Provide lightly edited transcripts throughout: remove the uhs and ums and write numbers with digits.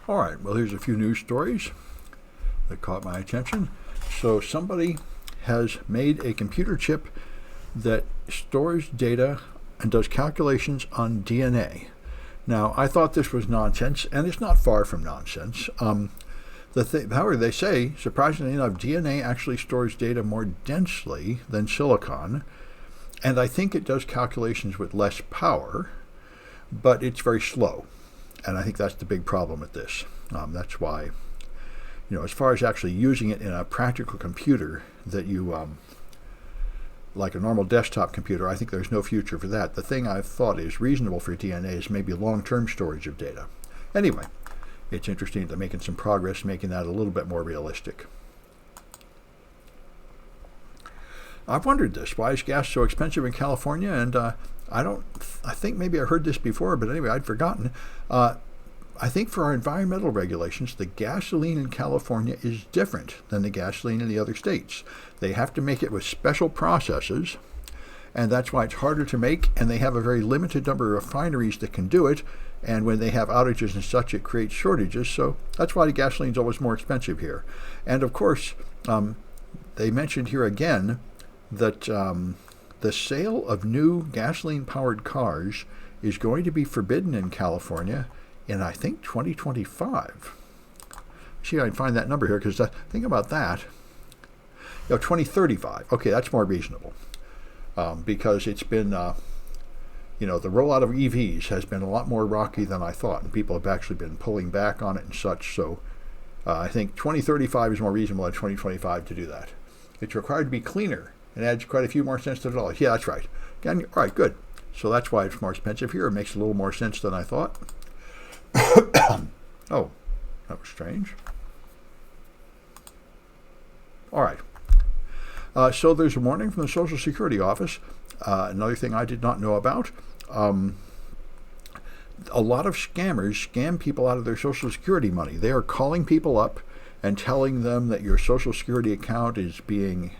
All right, well, here's a few news stories that caught my attention. So, somebody has made a computer chip that stores data and does calculations on DNA. Now, I thought this was nonsense, and it's not far from nonsense. However, they say, surprisingly enough, DNA actually stores data more densely than silicon, and I think it does calculations with less power, but it's very slow. And I think that's the big problem with this. That's why, as far as actually using it in a practical computer that like a normal desktop computer, I think there's no future for that. The thing I've thought is reasonable for DNA is maybe long-term storage of data. Anyway, it's interesting that they're making some progress, making that a little bit more realistic. I've wondered this. Why is gas so expensive in California? And I think maybe I heard this before, but anyway, I'd forgotten. I think for our environmental regulations, the gasoline in California is different than the gasoline in the other states. They have to make it with special processes, and that's why it's harder to make, and they have a very limited number of refineries that can do it, and when they have outages and such, it creates shortages, so that's why the gasoline's always more expensive here. And of course, they mentioned here again that the sale of new gasoline-powered cars is going to be forbidden in California in, I think, 2025. See if I can find that number here, because think about that. 2035. Okay, that's more reasonable. Because it's been, the rollout of EVs has been a lot more rocky than I thought, and people have actually been pulling back on it and such, so I think 2035 is more reasonable than 2025 to do that. It's required to be cleaner, and adds quite a few more cents to the dollar. Yeah, that's right. Again, all right, good. So that's why it's more expensive here. It makes a little more sense than I thought. Oh, that was strange. All right. So there's a warning from the Social Security office. Another thing I did not know about. A lot of scammers scam people out of their Social Security money. They are calling people up and telling them that your Social Security account is being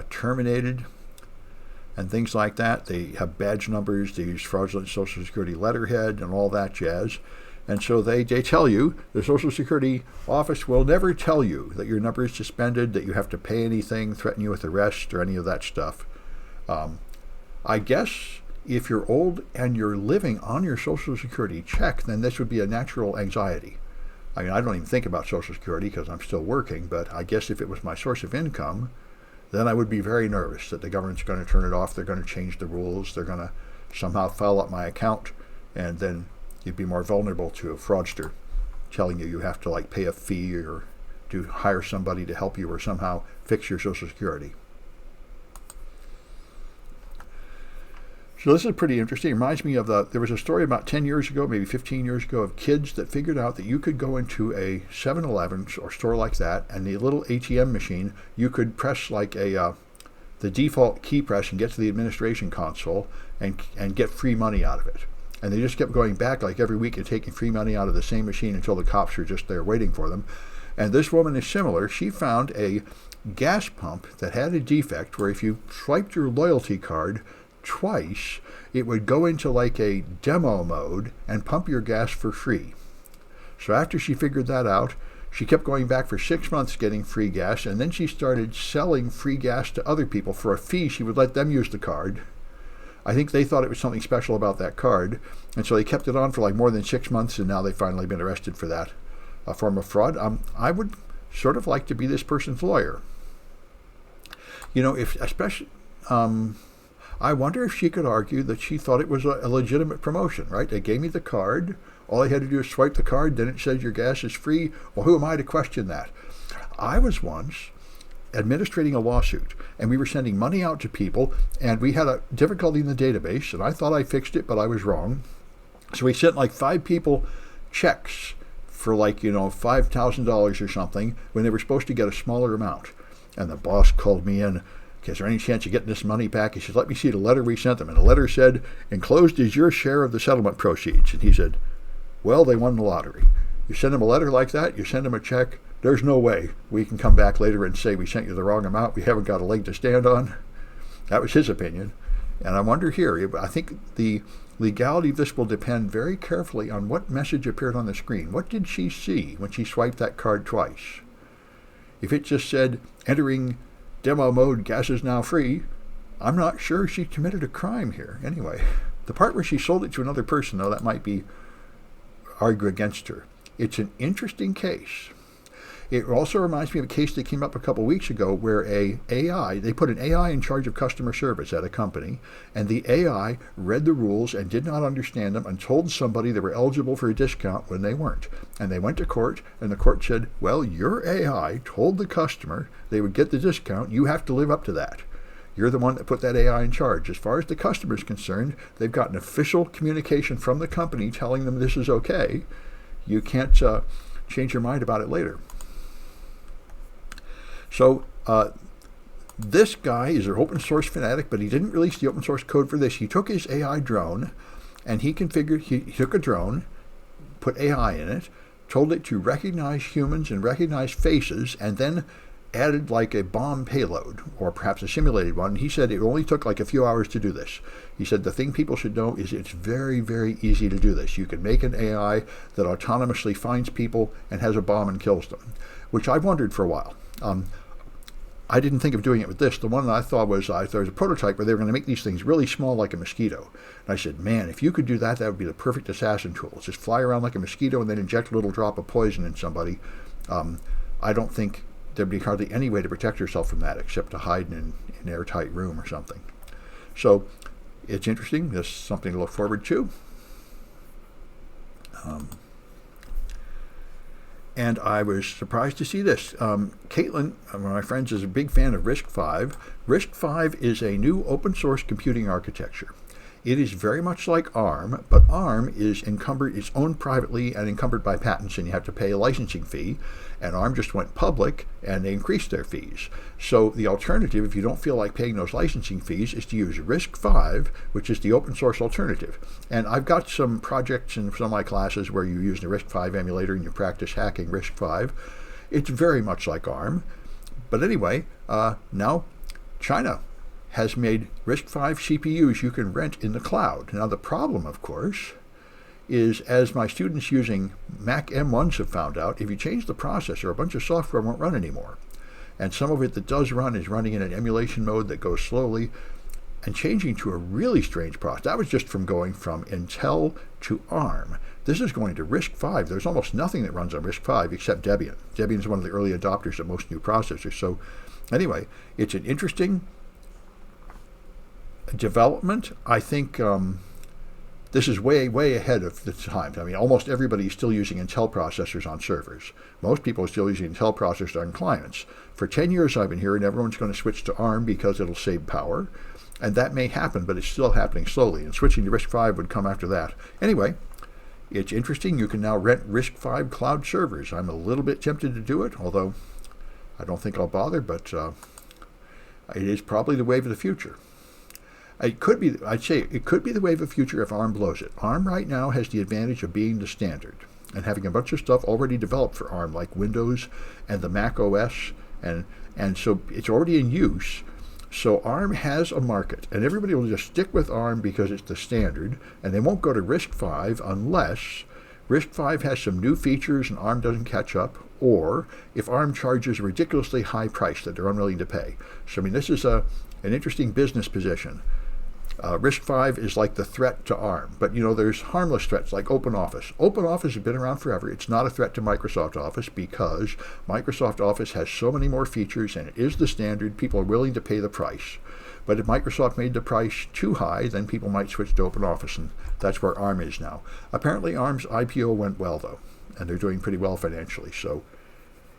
terminated and things like that. They have badge numbers. They use fraudulent Social Security letterhead and all that jazz. And so they tell you, the Social Security office will never tell you that your number is suspended, that you have to pay anything, threaten you with arrest, or any of that stuff. I guess if you're old and you're living on your Social Security check, then this would be a natural anxiety. I mean, I don't even think about Social Security because I'm still working, but I guess if it was my source of income, then I would be very nervous that the government's going to turn it off, they're going to change the rules, they're going to somehow foul up my account, and then you'd be more vulnerable to a fraudster telling you have to pay a fee or to hire somebody to help you or somehow fix your Social Security. So this is pretty interesting. It reminds me of there was a story about 10 years ago, maybe 15 years ago, of kids that figured out that you could go into a 7-Eleven or store like that, and the little ATM machine, you could press the default key press and get to the administration console and get free money out of it. And they just kept going back every week and taking free money out of the same machine until the cops were just there waiting for them. And this woman is similar. She found a gas pump that had a defect where if you swiped your loyalty card twice, it would go into a demo mode and pump your gas for free. So after she figured that out, she kept going back for 6 months getting free gas, and then she started selling free gas to other people for a fee. She would let them use the card. I think they thought it was something special about that card, and so they kept it on for more than 6 months, and now they've finally been arrested for that form of fraud. I would sort of like to be this person's lawyer. I wonder if she could argue that she thought it was a legitimate promotion, right? They gave me the card. All I had to do is swipe the card. Then it says your gas is free. Well, who am I to question that? I was once administrating a lawsuit, and we were sending money out to people, and we had a difficulty in the database, and I thought I fixed it, but I was wrong. So we sent 5 people checks for $5,000 or something when they were supposed to get a smaller amount. And the boss called me in. Is there any chance of getting this money back? He said, let me see the letter we sent them. And the letter said, enclosed is your share of the settlement proceeds. And he said, well, they won the lottery. You send them a letter like that, you send them a check, there's no way we can come back later and say we sent you the wrong amount. We haven't got a leg to stand on. That was his opinion. And I wonder here, I think the legality of this will depend very carefully on what message appeared on the screen. What did she see when she swiped that card twice? If it just said, entering demo mode, gas is now free, I'm not sure she committed a crime here. Anyway, the part where she sold it to another person, though, that might be argue against her. It's an interesting case. It also reminds me of a case that came up a couple weeks ago where they put an AI in charge of customer service at a company, and the AI read the rules and did not understand them and told somebody they were eligible for a discount when they weren't. And they went to court, and the court said, well, your AI told the customer they would get the discount. You have to live up to that. You're the one that put that AI in charge. As far as the customer is concerned, they've got an official communication from the company telling them this is okay. You can't change your mind about it later. So this guy is an open source fanatic, but he didn't release the open source code for this. He took his AI drone, and he took a drone, put AI in it, told it to recognize humans and recognize faces, and then added like a bomb payload, or perhaps a simulated one. He said it only took like a few hours to do this. He said the thing people should know is it's very, very easy to do this. You can make an AI that autonomously finds people and has a bomb and kills them, which I've wondered for a while. I didn't think of doing it with this. The one that I thought was, there was a prototype where they were going to make these things really small like a mosquito. And I said, man, if you could do that, that would be the perfect assassin tool. Just fly around like a mosquito and then inject a little drop of poison in somebody. I don't think there'd be hardly any way to protect yourself from that except to hide in an airtight room or something. So it's interesting. This is something to look forward to. And I was surprised to see this. Caitlin, one of my friends, is a big fan of RISC-V. RISC-V is a new open source computing architecture. It is very much like ARM, but ARM is encumbered, it's owned privately and encumbered by patents, and you have to pay a licensing fee. And ARM just went public, and they increased their fees. So the alternative, if you don't feel like paying those licensing fees, is to use RISC-V, which is the open source alternative. And I've got some projects in some of my classes where you use the RISC-V emulator and you practice hacking RISC-V. It's very much like ARM. But anyway, now China has made RISC-V CPUs you can rent in the cloud. Now the problem, of course, is as my students using Mac M1s have found out, if you change the processor, a bunch of software won't run anymore. And some of it that does run is running in an emulation mode that goes slowly, and changing to a really strange process. That was just from going from Intel to ARM. This is going to RISC-V. There's almost nothing that runs on RISC-V except Debian. Debian is one of the early adopters of most new processors. So anyway, it's an interesting development. I think this is way, way ahead of the times. I mean, almost everybody is still using Intel processors on servers. Most people are still using Intel processors on clients. For 10 years I've been hearing everyone's going to switch to ARM because it'll save power. And that may happen, but it's still happening slowly. And switching to RISC-V would come after that. Anyway, it's interesting. You can now rent RISC-V cloud servers. I'm a little bit tempted to do it, although I don't think I'll bother, but it is probably the wave of the future. It could be, I'd say it could be the wave of the future if ARM blows it. ARM right now has the advantage of being the standard and having a bunch of stuff already developed for ARM, like Windows and the Mac OS, and so it's already in use. So ARM has a market, and everybody will just stick with ARM because it's the standard, and they won't go to RISC-V unless RISC-V has some new features and ARM doesn't catch up, or if ARM charges a ridiculously high price that they're unwilling to pay. So I mean, this is an interesting business position. RISC-V is like the threat to ARM, but you know, there's harmless threats like OpenOffice. OpenOffice has been around forever. It's not a threat to Microsoft Office because Microsoft Office has so many more features and it is the standard. People are willing to pay the price. But if Microsoft made the price too high, then people might switch to OpenOffice, and that's where ARM is now. Apparently ARM's IPO went well, though, and they're doing pretty well financially. So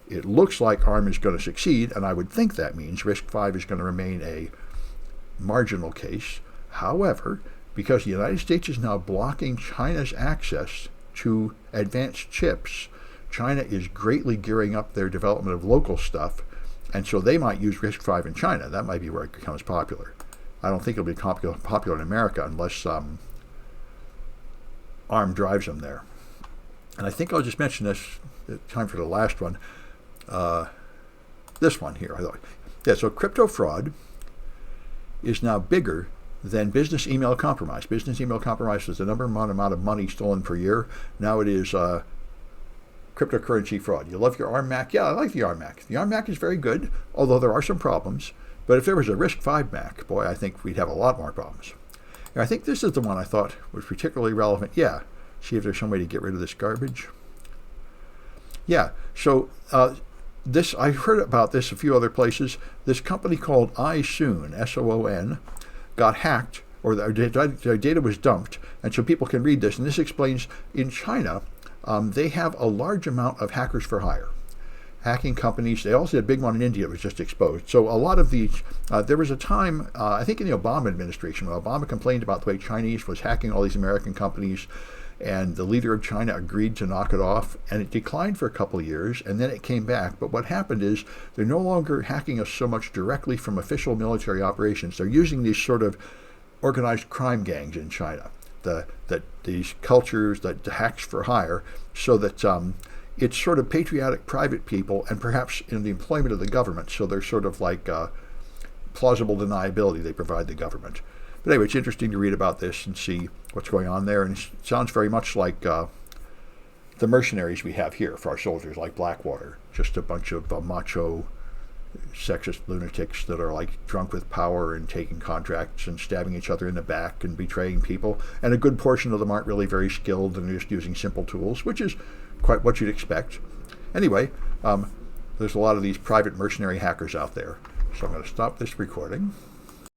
it looks like ARM is going to succeed, and I would think that means RISC-V is going to remain a marginal case. However, because the United States is now blocking China's access to advanced chips, China is greatly gearing up their development of local stuff, and so they might use RISC-V in China. That might be where it becomes popular. I don't think it'll be popular in America unless ARM drives them there. And I think I'll just mention this, time for the last one, this one here. I thought, yeah, so crypto fraud is now bigger than business email compromise. Business email compromise was the number one amount of money stolen per year. Now it is cryptocurrency fraud. You love your ARM-Mac? Yeah, I like the ARM-Mac. The ARM-Mac is very good, although there are some problems. But if there was a RISC-V Mac, boy, I think we'd have a lot more problems. And I think this is the one I thought was particularly relevant. Yeah, see if there's some way to get rid of this garbage. Yeah, so this, I heard about this a few other places. This company called iSoon, S-O-O-N, got hacked, or their data was dumped, and so people can read this. And this explains, in China, they have a large amount of hackers for hire. Hacking companies. They also had a big one in India that was just exposed. So a lot of these, there was a time, I think in the Obama administration, when Obama complained about the way Chinese was hacking all these American companies, and the leader of China agreed to knock it off, and it declined for a couple of years, and then it came back. But what happened is they're no longer hacking us so much directly from official military operations. They're using these sort of organized crime gangs in China, these cultures, that hacks for hire, so that it's sort of patriotic private people, and perhaps in the employment of the government. So they're sort of like plausible deniability they provide the government. But anyway, it's interesting to read about this and see what's going on there. And it sounds very much like the mercenaries we have here for our soldiers, like Blackwater. Just a bunch of macho, sexist lunatics that are like drunk with power and taking contracts and stabbing each other in the back and betraying people. And a good portion of them aren't really very skilled and are just using simple tools, which is quite what you'd expect. Anyway, there's a lot of these private mercenary hackers out there. So I'm going to stop this recording.